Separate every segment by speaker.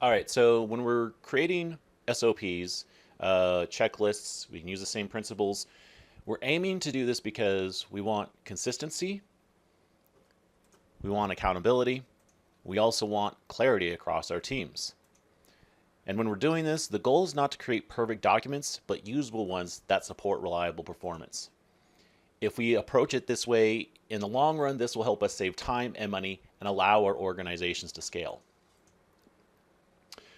Speaker 1: All right, so when we're creating SOPs, checklists, we can use the same principles. We're aiming to do this because we want consistency, we want accountability, we also want clarity across our teams. And when we're doing this, the goal is not to create perfect documents, but usable ones that support reliable performance. If we approach it this way, in the long run, this will help us save time and money and allow our organizations to scale.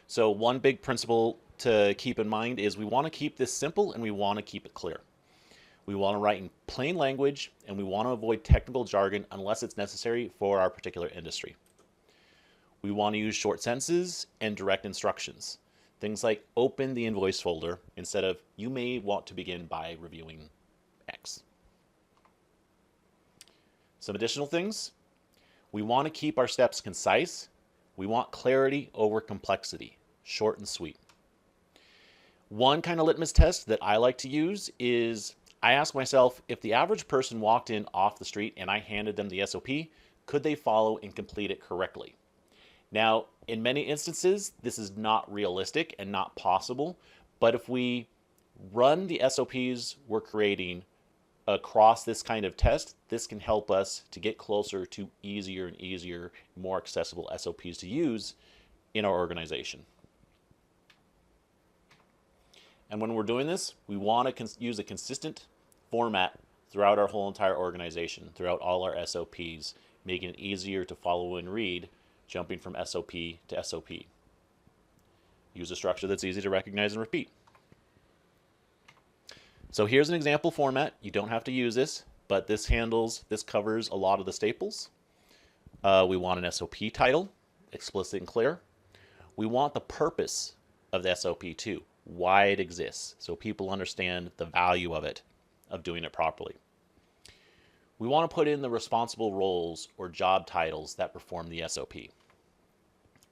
Speaker 1: So one big principle to keep in mind is we want to keep this simple and we want to keep it clear. We want to write in plain language and we want to avoid technical jargon unless it's necessary for our particular industry. We want to use short sentences and direct instructions. Things like open the invoice folder instead of you may want to begin by reviewing X. Some additional things. We want to keep our steps concise. We want clarity over complexity, short and sweet. One kind of litmus test that I like to use is I ask myself, if the average person walked in off the street and I handed them the SOP, could they follow and complete it correctly? Now, in many instances, this is not realistic and not possible, but if we run the SOPs we're creating across this kind of test, this can help us to get closer to easier and easier, more accessible SOPs to use in our organization. And when we're doing this, we want to use a consistent format throughout our whole entire organization, throughout all our SOPs, making it easier to follow and read, jumping from SOP to SOP. Use a structure that's easy to recognize and repeat. So here's an example format. You don't have to use this, but this covers a lot of the staples. We want an SOP title, explicit and clear. We want the purpose of the SOP too, why it exists, so people understand the value of it, of doing it properly. We want to put in the responsible roles or job titles that perform the SOP.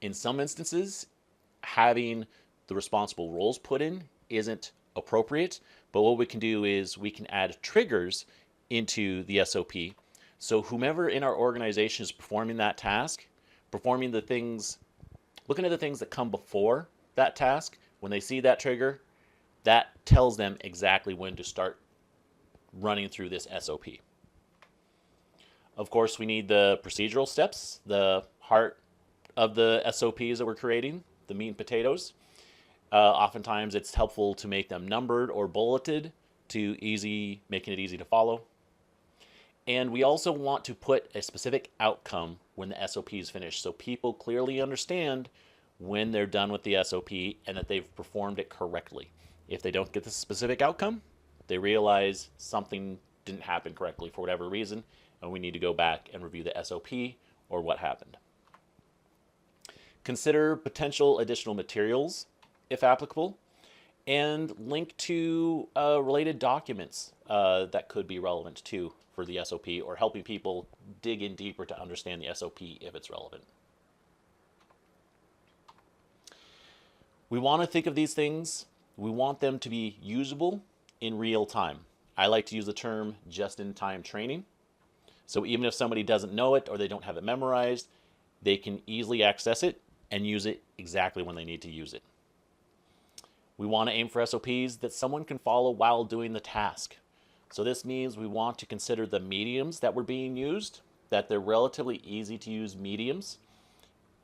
Speaker 1: In some instances, having the responsible roles put in isn't appropriate, but what we can do is we can add triggers into the SOP. So whomever in our organization is performing that task, performing the things, looking at the things that come before that task, when they see that trigger, that tells them exactly when to start running through this SOP. Of course, we need the procedural steps, the heart of the SOPs that we're creating, the meat and potatoes. Oftentimes it's helpful to make them numbered or bulleted making it easy to follow. And we also want to put a specific outcome when the SOP is finished so people clearly understand when they're done with the SOP and that they've performed it correctly. If they don't get the specific outcome, they realize something didn't happen correctly for whatever reason, and we need to go back and review the SOP or what happened. Consider potential additional materials, if applicable, and link to related documents that could be relevant too for the SOP, or helping people dig in deeper to understand the SOP if it's relevant. We want to think of these things, we want them to be usable in real time. I like to use the term just-in-time training. So even if somebody doesn't know it or they don't have it memorized, they can easily access it and use it exactly when they need to use it. We want to aim for SOPs that someone can follow while doing the task. So this means we want to consider the mediums that were being used, that they're relatively easy to use mediums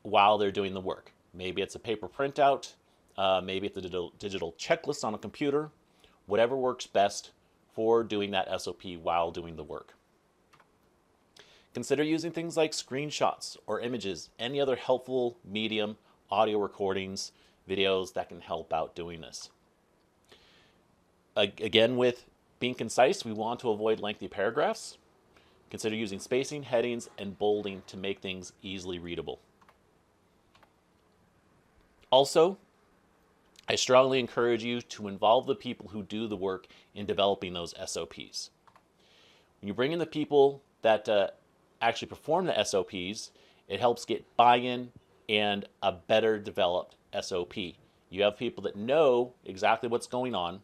Speaker 1: while they're doing the work. Maybe it's a paper printout, maybe it's a digital checklist on a computer, whatever works best for doing that SOP while doing the work. Consider using things like screenshots or images, any other helpful medium, audio recordings, videos that can help out doing this. Again, with being concise, we want to avoid lengthy paragraphs. Consider using spacing, headings, and bolding to make things easily readable. Also, I strongly encourage you to involve the people who do the work in developing those SOPs. When you bring in the people that actually perform the SOPs, it helps get buy-in and a better developed SOP. You have people that know exactly what's going on.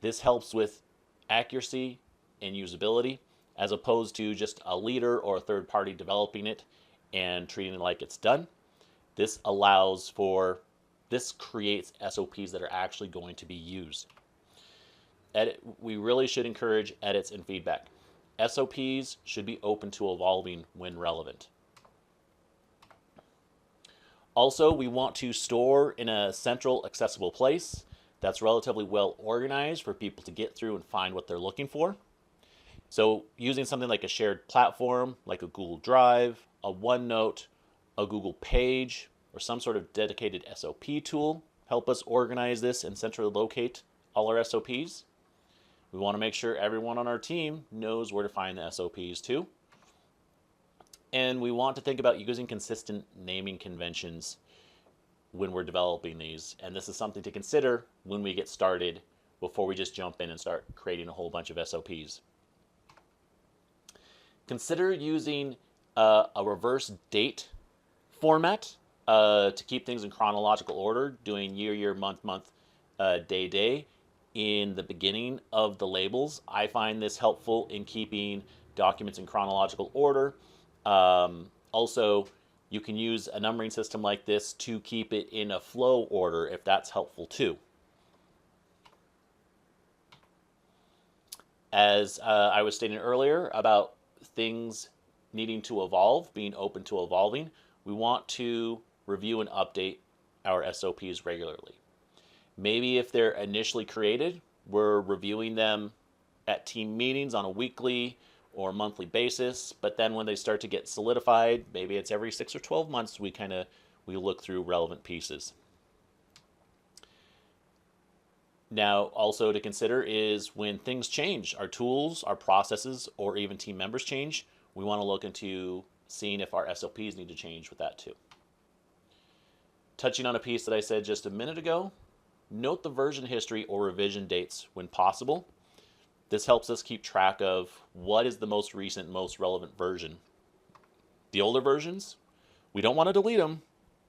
Speaker 1: This helps with accuracy and usability, as opposed to just a leader or a third party developing it and treating it like it's done. This allows for This creates SOPs that are actually going to be used. We really should encourage edits and feedback. SOPs should be open to evolving when relevant. Also, we want to store in a central, accessible place that's relatively well organized for people to get through and find what they're looking for. So using something like a shared platform, like a Google Drive, a OneNote, a Google Page, or some sort of dedicated SOP tool help us organize this and centrally locate all our SOPs. We want to make sure everyone on our team knows where to find the SOPs too. And we want to think about using consistent naming conventions when we're developing these. And this is something to consider when we get started before we just jump in and start creating a whole bunch of SOPs. Consider using a reverse date format to keep things in chronological order, doing year, month, day, in the beginning of the labels. I find this helpful in keeping documents in chronological order. Also, you can use a numbering system like this to keep it in a flow order if that's helpful too. As I was stating earlier about things needing to evolve, being open to evolving, we want to review and update our SOPs regularly. Maybe if they're initially created, we're reviewing them at team meetings on a weekly or monthly basis, but then when they start to get solidified, maybe it's every 6 or 12 months we look through relevant pieces. Now, also to consider is when things change, our tools, our processes, or even team members change, we want to look into seeing if our SOPs need to change with that too. Touching on a piece that I said just a minute ago, note the version history or revision dates when possible. This helps us keep track of what is the most recent, most relevant version. The older versions, we don't want to delete them.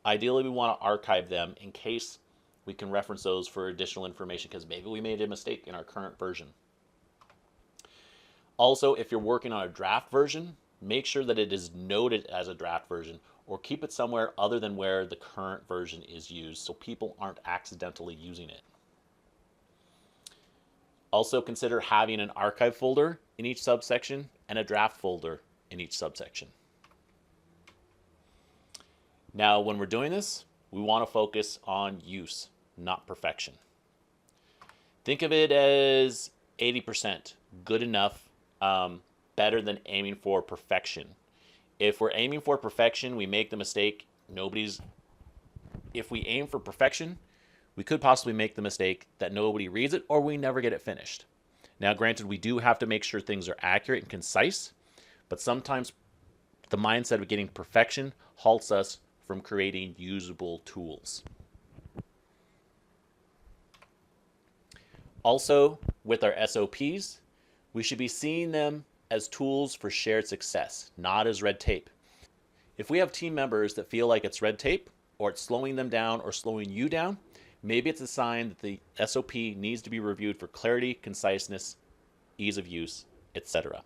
Speaker 1: Ideally, we want to archive them in case we can reference those for additional information because maybe we made a mistake in our current version. Also, if you're working on a draft version, make sure that it is noted as a draft version or keep it somewhere other than where the current version is used so people aren't accidentally using it. Also consider having an archive folder in each subsection and a draft folder in each subsection. Now, when we're doing this, we want to focus on use, not perfection. Think of it as 80%, good enough, better than aiming for perfection. If we're aiming for perfection, we make the mistake. If we aim for perfection, we could possibly make the mistake that nobody reads it or we never get it finished. Now, granted, we do have to make sure things are accurate and concise, but sometimes the mindset of getting perfection halts us from creating usable tools. Also, with our SOPs, we should be seeing them as tools for shared success, not as red tape. If we have team members that feel like it's red tape, or it's slowing them down or slowing you down, maybe it's a sign that the SOP needs to be reviewed for clarity, conciseness, ease of use, etc.